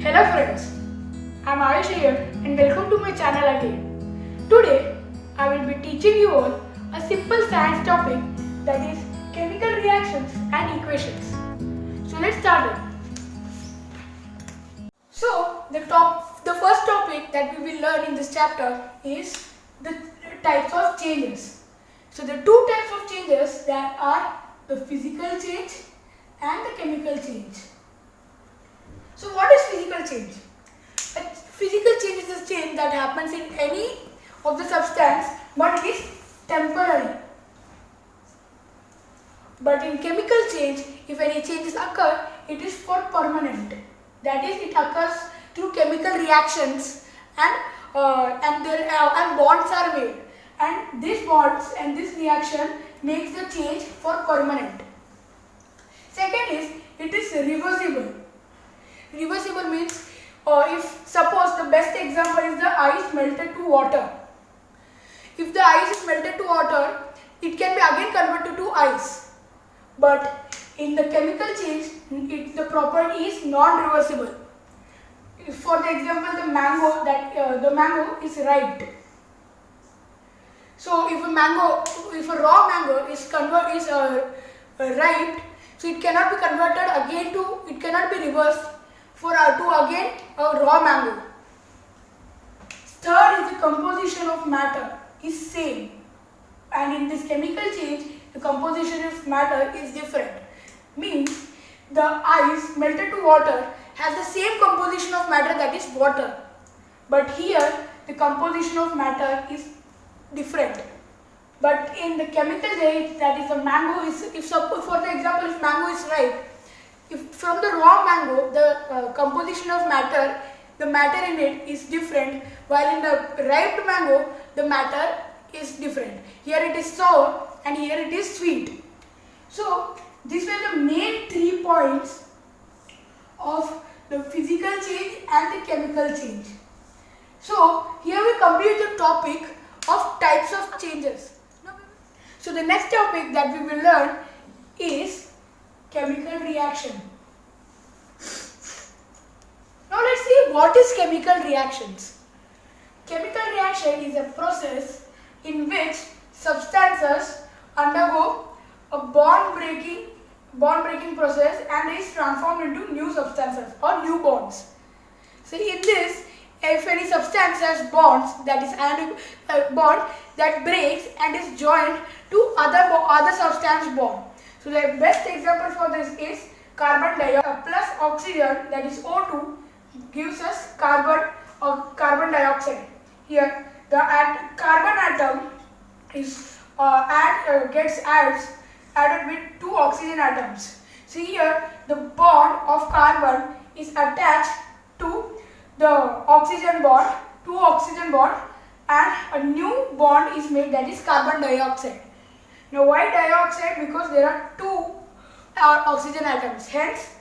Hello friends, I'm Ayush here and welcome to my channel again. Today I will be teaching you all a simple science topic, that is chemical reactions and equations. So let's start it. So the first topic that we will learn in this chapter is the types of changes. So the two types of changes that are the physical change and the chemical change. So what is physical change? A physical change is a change that happens in any of the substance but it is temporary. But in chemical change, if any changes occur, it is for permanent. That is, it occurs through chemical reactions and bonds are made. And these bonds and this reaction makes the change for permanent. Second is, it is reversible. Reversible means if suppose the best example is the ice melted to water. If the ice is melted to water, it can be again converted to ice. But in the chemical change, the property is non-reversible. For the example, the mango is ripe. So if a raw mango is ripe, so it cannot be converted again it cannot be reversed to again a raw mango. Third is the composition of matter is same, and in this chemical change the composition of matter is different. Means the ice melted to water has the same composition of matter, that is water, but here the composition of matter is different. But in the chemical change, that is the mango is, if suppose for the example, if mango is ripe, if from the raw mango the composition of matter, the matter in it is different, while in the ripe mango the matter is different. Here it is sour and here it is sweet. So these were the main 3 points of the physical change and the chemical change. So here we complete the topic of types of changes. So the next topic that we will learn is chemical reaction. Now let's see what is chemical reactions. Chemical reaction is a process in which substances undergo a bond breaking process and is transformed into new substances or new bonds. So in this, if any substance has bonds, that is a bond that breaks and is joined to other substance bond. So the best example for this is carbon dioxide plus oxygen, that is O2, gives us carbon dioxide. Here the carbon atom is gets added with 2 oxygen atoms. See here the bond of carbon is attached to the oxygen bond, 2 oxygen bond, and a new bond is made, that is carbon dioxide. Now why dioxide? Because there are 2 oxygen atoms. Hence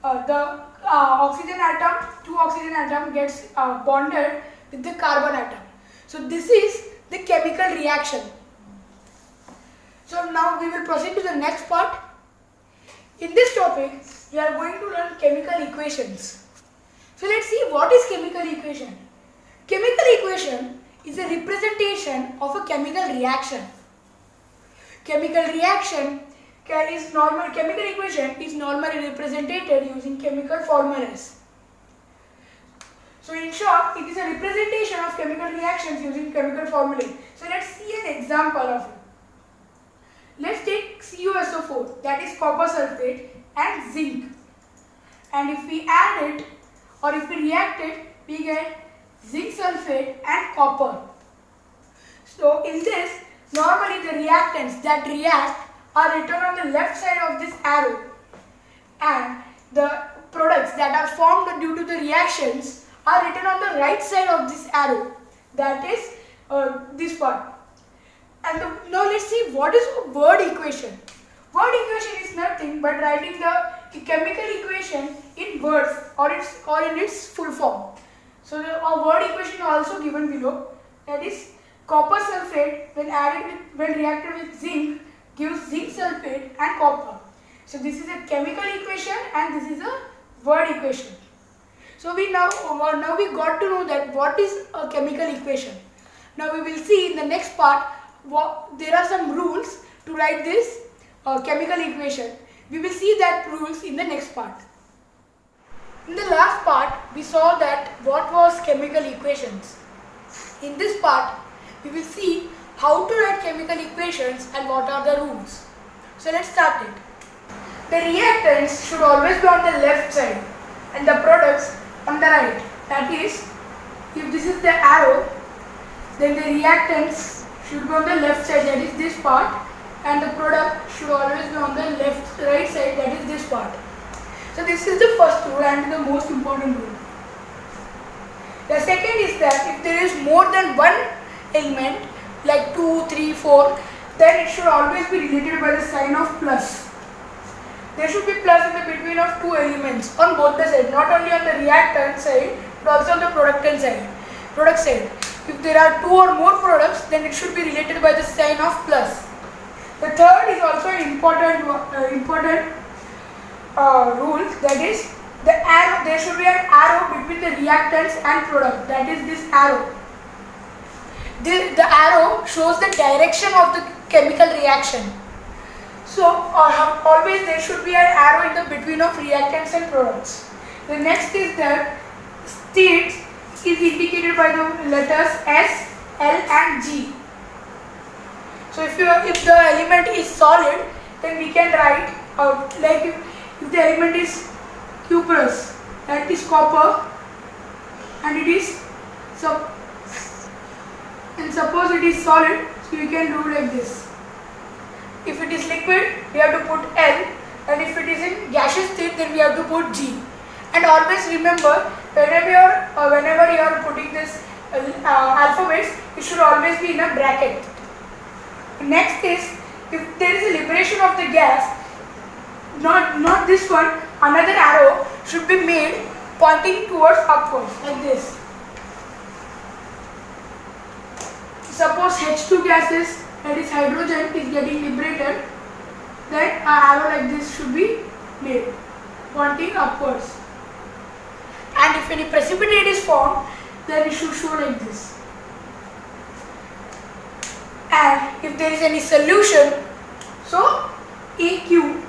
the oxygen atom, 2 oxygen atom gets bonded with the carbon atom. So this is the chemical reaction. So now we will proceed to the next part. In this topic, we are going to learn chemical equations. So let's see what is chemical equation. Chemical equation is a representation of a chemical reaction. Chemical equation is normally represented using chemical formulas. So in short, it is a representation of chemical reactions using chemical formulae. So let's see an example of it. Let's take CuSO4, that is copper sulfate, and zinc. And if we add it or if we react it, we get zinc sulfate and copper. So in this, normally the reactants that react are written on the left side of this arrow, and the products that are formed due to the reactions are written on the right side of this arrow, that is this part. And now let's see what is a word equation. Word equation is nothing but writing the chemical equation in words or in its full form. So a word equation is also given below, that is copper sulfate when reacted with zinc gives zinc sulfate and copper. So this is a chemical equation and this is a word equation. So now we got to know that what is a chemical equation. Now we will see in the next part there are some rules to write this chemical equation. We will see that rules in the next part. In the last part we saw that what was chemical equations. In this part we will see how to write chemical equations and what are the rules. So let's start it. The reactants should always be on the left side and the products on the right. That is, if this is the arrow, then the reactants should be on the left side, that is this part, and the product should always be on the right side, that is this part. So this is the first rule and the most important rule. The second is that if there is more than one element, like 2, 3, 4, then it should always be related by the sign of plus. There should be plus in the between of two elements on both the sides, not only on the reactant side but also on the product side. If there are two or more products, then it should be related by the sign of plus. The third is also an important rule, that is the arrow. There should be an arrow between the reactants and product, that is this arrow. The arrow shows the direction of the chemical reaction. So always there should be an arrow in the between of reactants and products. The next is that state is indicated by the letters S, L and G. So if the element is solid, then we can write like if the element is cuprous, that is copper, and it is and suppose it is solid, so we can do like this. If it is liquid, we have to put L, and if it is in gaseous state, then we have to put G. And always remember, whenever you are putting this alphabets, it should always be in a bracket. Next is, if there is a liberation of the gas, not this one, another arrow should be made pointing towards upwards, like this. Suppose H2 gases, that is hydrogen, is getting liberated, then an arrow like this should be made, pointing upwards. And if any precipitate is formed, then it should show like this. And if there is any solution, so AQ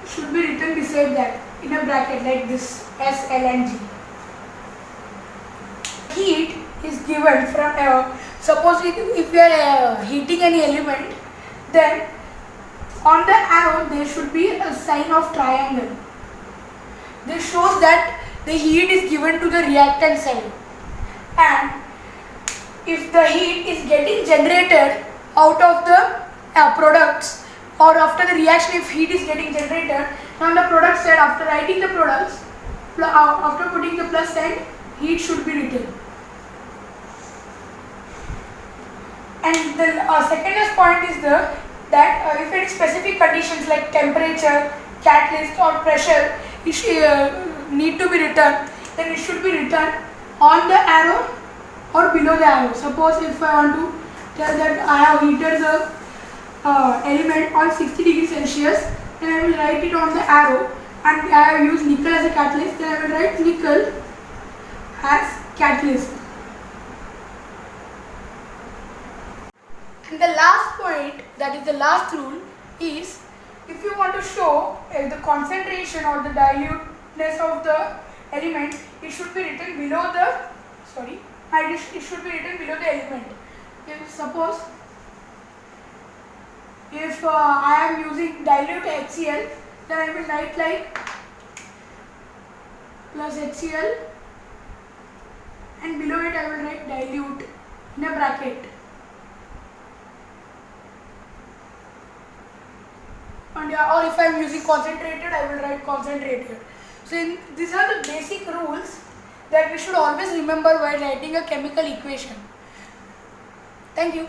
should be written beside that in a bracket like this, S, L and G. Heat is given from suppose if we are heating any element, then on the arrow there should be a sign of triangle. This shows that the heat is given to the reactant side, and if the heat is getting generated out of the products, or after the reaction if heat is getting generated on the product side, after writing the products, after putting the plus sign, heat should be written. And the second point is that if any specific conditions like temperature, catalyst or pressure need to be written, then it should be written on the arrow or below the arrow. Suppose if I want to tell that I have heated the element on 60 degrees Celsius, then I will write it on the arrow, and I have used nickel as a catalyst, then I will write nickel as catalyst. And the last point, that is the last rule, is if you want to show the concentration or the diluteness of the element, it should be written below the it should be written below the element. Suppose if I am using dilute HCl, then I will write like plus HCl, and below it I will write dilute in a bracket. And or if I am using concentrated, I will write concentrated. So these are the basic rules that we should always remember while writing a chemical equation. Thank you.